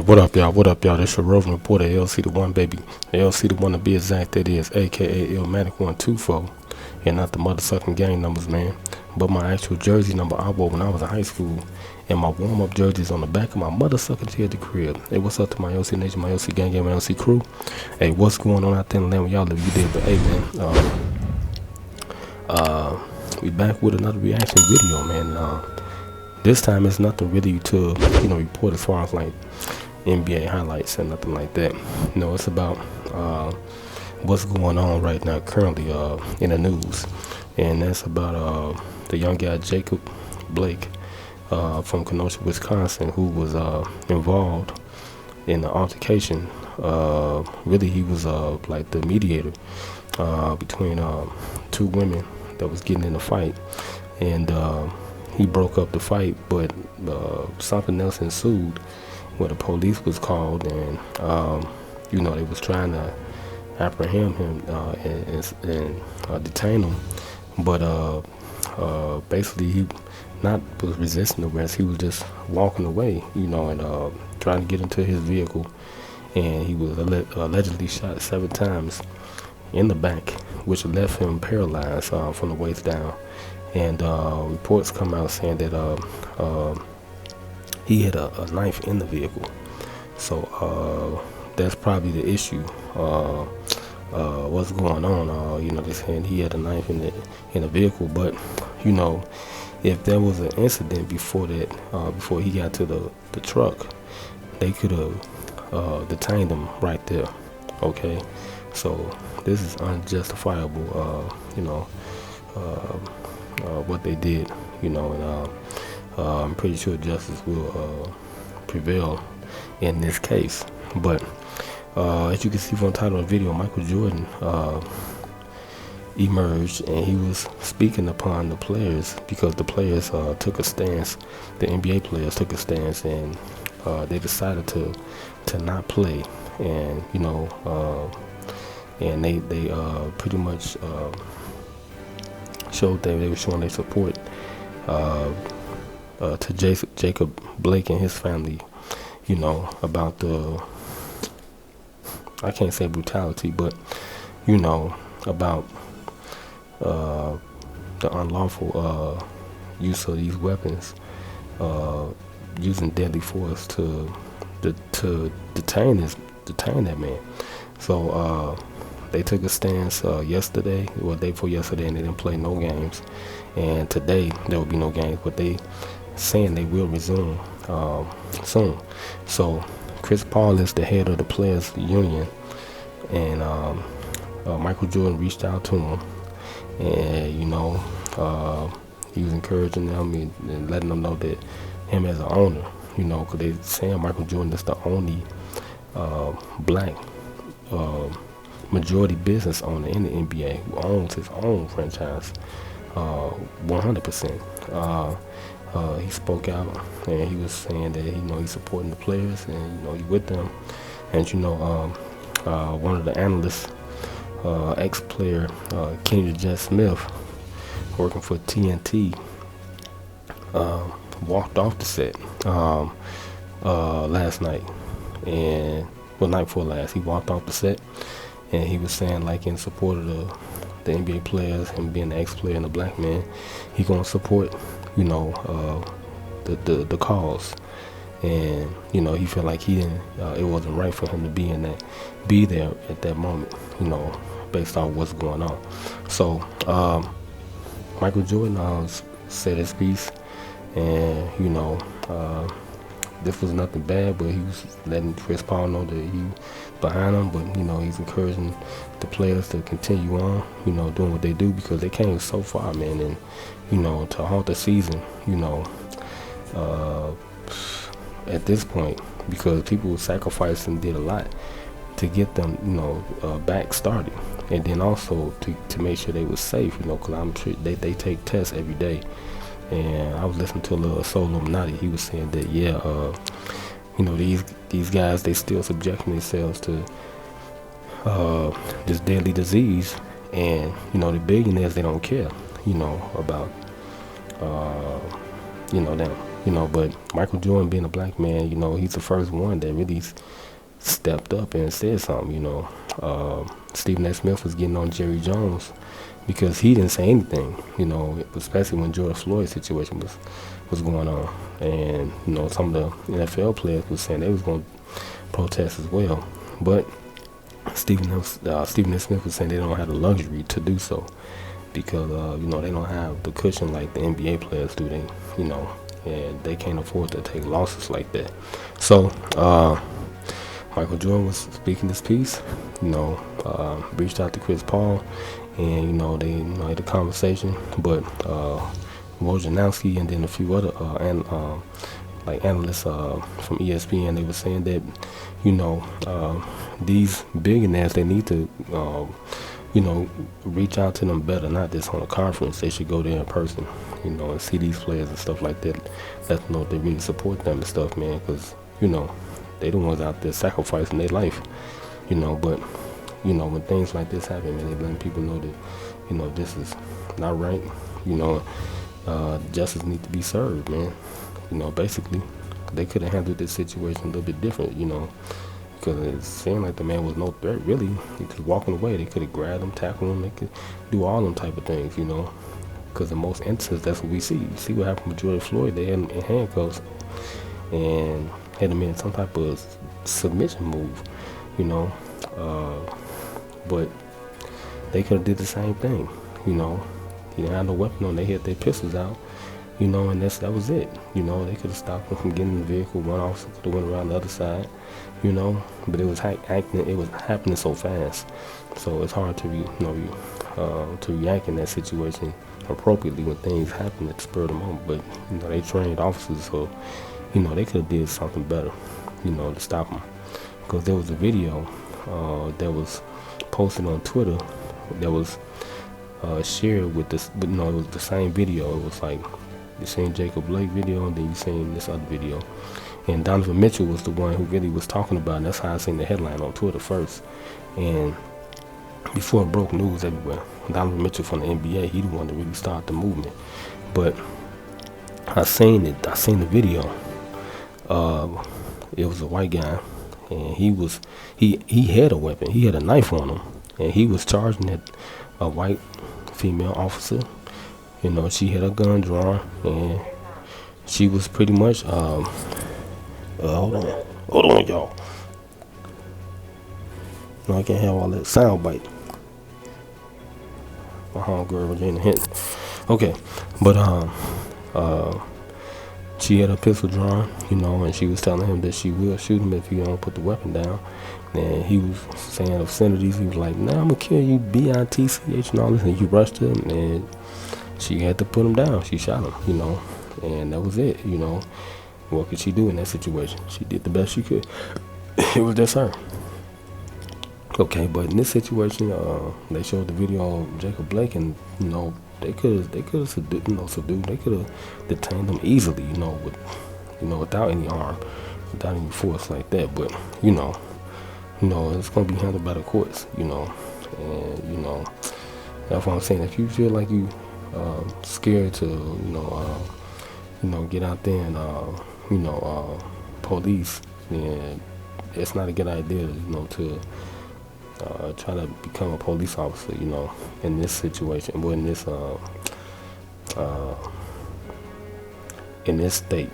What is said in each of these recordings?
What up, y'all? What up, y'all? This your roving reporter, LCDAONE, baby. LCDAONE to be exact, that is, aka Illmatic124. And not the motherfucking gang numbers, man. But my actual jersey number I wore when I was in high school. And my warm-up jerseys on the back of my motherfucking chair at the crib. Hey, what's up to my LC Nation, my LC gang, my LC crew? Hey, what's going on out there in the land where y'all live? You did, but hey, man. We back with another reaction video, man. This time it's nothing really to, report as far as like NBA highlights and nothing like that. No, it's about what's going on right now currently in the news, and that's about the young guy Jacob Blake from Kenosha, Wisconsin, who was involved in the altercation. Really, he was like the mediator between two women that was getting in a fight, and he broke up the fight, but something else ensued where the police was called, and they was trying to apprehend him and detain him, but basically he was resisting arrest. He was just walking away, and trying to get into his vehicle, and he was allegedly shot 7 times in the back, which left him paralyzed from the waist down. And reports come out saying that he had a knife in the vehicle. So that's probably the issue. What's going on? They're saying he had a knife in the vehicle, but if there was an incident before that, before he got to the truck, they could have detained him right there. Okay, so this is unjustifiable. What they did, and I'm pretty sure justice will prevail in this case. But as you can see from the title of the video, Michael Jordan emerged, and he was speaking upon the players, because the players took a stance. The NBA players took a stance, and they decided to not play, and and they pretty much showed that they were showing their support to Jacob Blake and his family, about the, I can't say brutality, but about the unlawful use of these weapons, using deadly force to detain that man. So they took a stance yesterday, or day before yesterday, and they didn't play no games. And today there will be no games, but they saying they will resume soon. So Chris Paul is the head of the players union, and Michael Jordan reached out to him, and he was encouraging them and letting them know that him as an owner, because they saying Michael Jordan is the only black majority business owner in the NBA who owns his own franchise 100%. He spoke out, and he was saying that he's supporting the players, and he's with them. And one of the analysts, ex-player Kenny Jet Smith, working for TNT, walked off the set last night, and night before last, he walked off the set. And he was saying, like, in support of the NBA players, him being the ex-player and the black man, he gonna support, the cause. And he felt like he didn't, it wasn't right for him to be there at that moment, based on what's going on. So Michael Jordan said his piece, and this was nothing bad, but he was letting Chris Paul know that he behind him, but he's encouraging the players to continue on, doing what they do, because they came so far, man, and to halt the season, at this point, because people sacrificed and did a lot to get them, back started, and then also to make sure they was safe, because I'm sure they take tests every day. And I was listening to a little Soul Illuminati. He was saying that, these guys, they still subjecting themselves to this deadly disease, and the billionaires, they don't care, about them. But Michael Jordan being a black man, he's the first one that really stepped up and said something. Stephen A. Smith was getting on Jerry Jones because he didn't say anything, especially when George Floyd's situation was going on. And, some of the NFL players was saying they was going to protest as well. But Stephen A. Smith was saying they don't have the luxury to do so because, they don't have the cushion like the NBA players do. And they can't afford to take losses like that. So, Michael Jordan was speaking this piece, reached out to Chris Paul, and, they had a conversation, but Wojnarowski and then a few other analysts from ESPN, they were saying that, these billionaires, they need to, reach out to them better, not just on a conference. They should go there in person, and see these players and stuff like that. Let them know they really support them and stuff, man, because, they the ones out there sacrificing their life, but, when things like this happen, man, they letting people know that, this is not right, justice needs to be served, man. Basically, they could have handled this situation a little bit different, because it seemed like the man was no threat, really. He was walking away. They could have grabbed him, tackled him. They could do all them type of things, because in most instances, that's what we see. You see what happened with George Floyd. They had him in handcuffs and had him in some type of submission move, but they could have did the same thing, He didn't have no weapon on. They had their pistols out, and that was it. They could have stopped him from getting in the vehicle. One officer could have went around the other side, but it was happening so fast. So it's hard to react in that situation appropriately when things happen at the spur of the moment. But, they trained officers, so, they could have did something better, to stop them. Because there was a video that was posted on Twitter that was shared with this, but it was the same video. It was like you seen Jacob Blake video, and then you seen this other video. And Donovan Mitchell was the one who really was talking about it, and that's how I seen the headline on Twitter first. And before it broke news everywhere, Donovan Mitchell from the NBA, he the one that really started the movement. But I seen the video. It was a white guy, and he had a weapon. He had a knife on him, and he was charging at a white female officer. She had a gun drawn, and she was pretty much hold on, y'all. No, I can't have all that sound bite. My homegirl Regina Hinton. Okay, but she had a pistol drawn, and she was telling him that she will shoot him if he don't put the weapon down. And he was saying obscenities. He was like, "Nah, I'm gonna kill you, bitch," and all this. And he rushed him, and she had to put him down. She shot him, and that was it. What could she do in that situation? She did the best she could. It was just her. Okay, but in this situation, they showed the video of Jacob Blake, and they could have subdued. They could have detained him easily, without any harm, without any force like that. But it's gonna be handled by the courts, and that's what I'm saying. If you feel like you scared to, get out there and police, then it's not a good idea, to try to become a police officer, in this situation, but in this state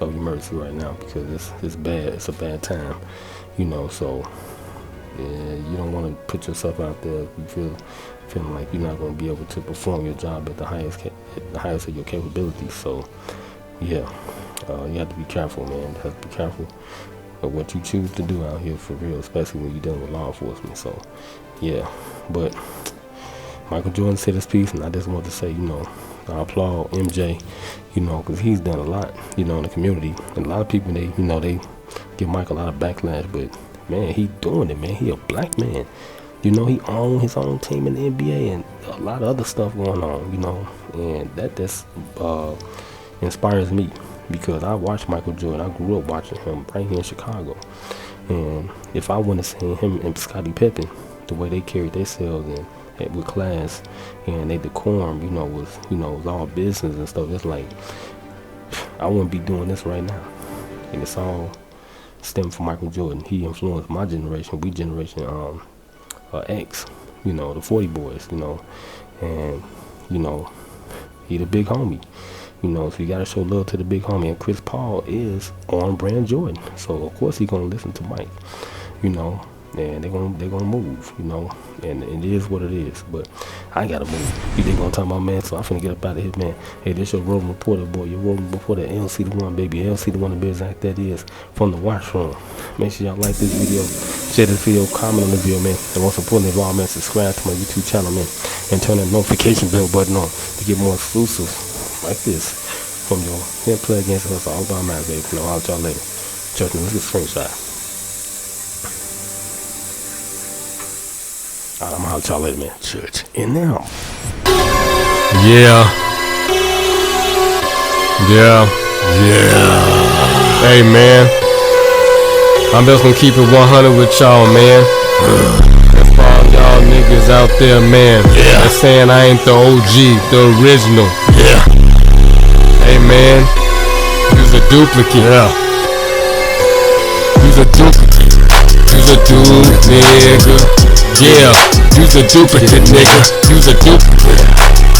of emergency right now, because it's bad. It's a bad time, so you don't want to put yourself out there if you feeling like you're not going to be able to perform your job at the highest of your capabilities. So you have to be careful, man. You have to be careful of what you choose to do out here, for real, especially when you're dealing with law enforcement. So but Michael Jordan said his piece, and I just want to say, I applaud MJ, because he's done a lot, in the community. And a lot of people, they give Mike a lot of backlash, but man, he doing it, man. He a black man. He owns his own team in the NBA and a lot of other stuff going on, and that just inspires me, because I watched Michael Jordan. I grew up watching him right here in Chicago. And if I wouldn't have seen him and Scottie Pippen, the way they carried themselves and with class and they decorum, was all business and stuff. It's like, I wouldn't be doing this right now. And it's all stemmed from Michael Jordan. He influenced my generation. We generation X, you know, the 40 boys, you know, and you know, he the big homie, you know, so you gotta show love to the big homie. And Chris Paul is on brand Jordan, so of course he gonna listen to Mike, you know, and they're gonna move, you know, and it is what it is. But I gotta move. You think gonna talk about, man? So I'm finna get up out of here, man. Hey, this your roving reporter, boy. Your roving reporter, LCDAONE, baby. LCDAONE, the be exact, that is from the washroom. Make sure y'all like this video, share this video, comment on the video, man. And most importantly of all, man, subscribe to my YouTube channel, man, and turn that notification bell button on to get more exclusives like this from your Hit Play Against Us all by my baby. You know, I'll y'all later. Church, let's get screenshot. Alright, I'm out y'all later, man. Church. And now. Yeah. Hey, man. I'm just gonna keep it 100 with y'all, man. That's for all y'all niggas out there, man. That's saying I ain't the OG, the original. Hey, man. You's a duplicate. You's a duplicate. You's a dude, nigga. Yeah, you's a duplicate, nigga. You's a duplicate.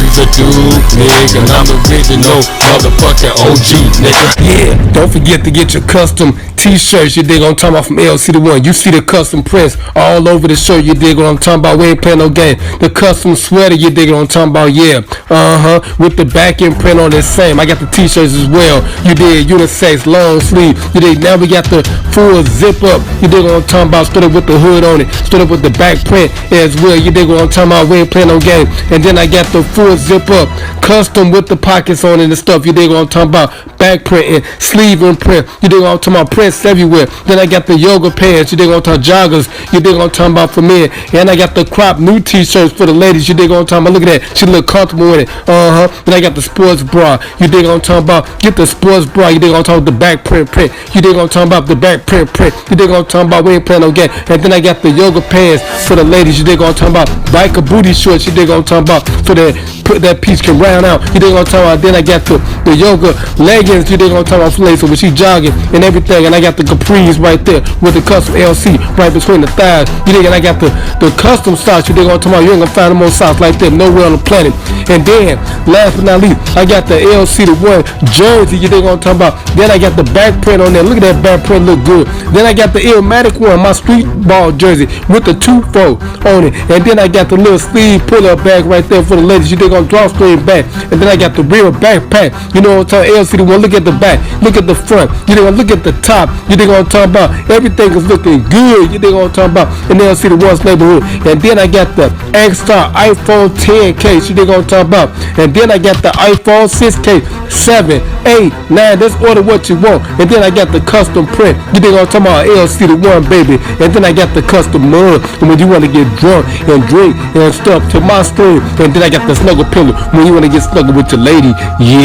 You's a dude, nigga. And I'm the original motherfucking OG, nigga. Yeah, don't forget to get your custom t-shirts, you dig what I'm talking about, from LCDAONE. You see the custom prints all over the shirt, you dig what I'm talking about. We ain't playing no game. The custom sweater, you dig what I'm talking about. Yeah, with the back end print on the same. I got the t-shirts as well. You dig, unisex, long sleeve. You dig, now we got the full zip up. You dig what I'm talking about. Stood up with the hood on it. Stood up with the back print as well. You dig what I'm talking about. We ain't playing no game. And then I got the full zip up, custom with the pockets on it and stuff. You dig what I'm talking about. Back print and sleeve and print. You dig what I'm talking about. Prints everywhere. Then I got the yoga pants. You dig what I'm talking about. Joggers. You dig what I'm talking about for men. And I got the crop new t-shirts for the ladies. You dig what I'm talking about. Look at that. She look comfortable with it. Then I got the sports bra. You dig what I'm talking about. Get the sports bra. You dig what I'm talking about. The back print. You dig what I'm talking about. The back print. You dig what I'm talking about. We ain't playing no game. And then I got the yoga pants for the ladies. You dig what I'm talking about. Biker booty shorts. You dig what I'm talking about. For that piece can round out. You dig what I'm talking about. Then I got the yoga leggings. You dig what I'm talking about. For ladies. So when she jogging and everything. And I got the capris right there with the custom LC right between the thighs. You dig? And I got the custom socks. You dig what I'm talking about. You ain't gonna find no more socks like that nowhere on the planet. And then last but not least, I got the LCDAONE jersey. You dig what I'm talking about. Then I got the back print on there. Look at that back print, look good. Then I got the Illmatic one, my street ball jersey with the 2-fold on it. And then I got the little sleeve pull-up bag right there for the ladies. You dig on drawstring back. And then I got the real backpack. You know what I'm talking about. LCDAONE. Look at the back. Look at the front. You dig? Look at the top. You dig what I'm talking about. Everything is looking good. You dig what I'm talking about. In LCDAONE's neighborhood. And then I got the X-Star iPhone 10 case. You dig what I'm talking about. And then I got the iPhone 6 case. 7, 8, 9. Just order what you want. And then I got the custom print. You dig what I'm talking about. LCDAONE, baby. And then I got the custom mug. And when you want to get drunk and drink and stuff to my stream. And then I got the snuggle pillow when you want to get snuggle with your lady. Yeah.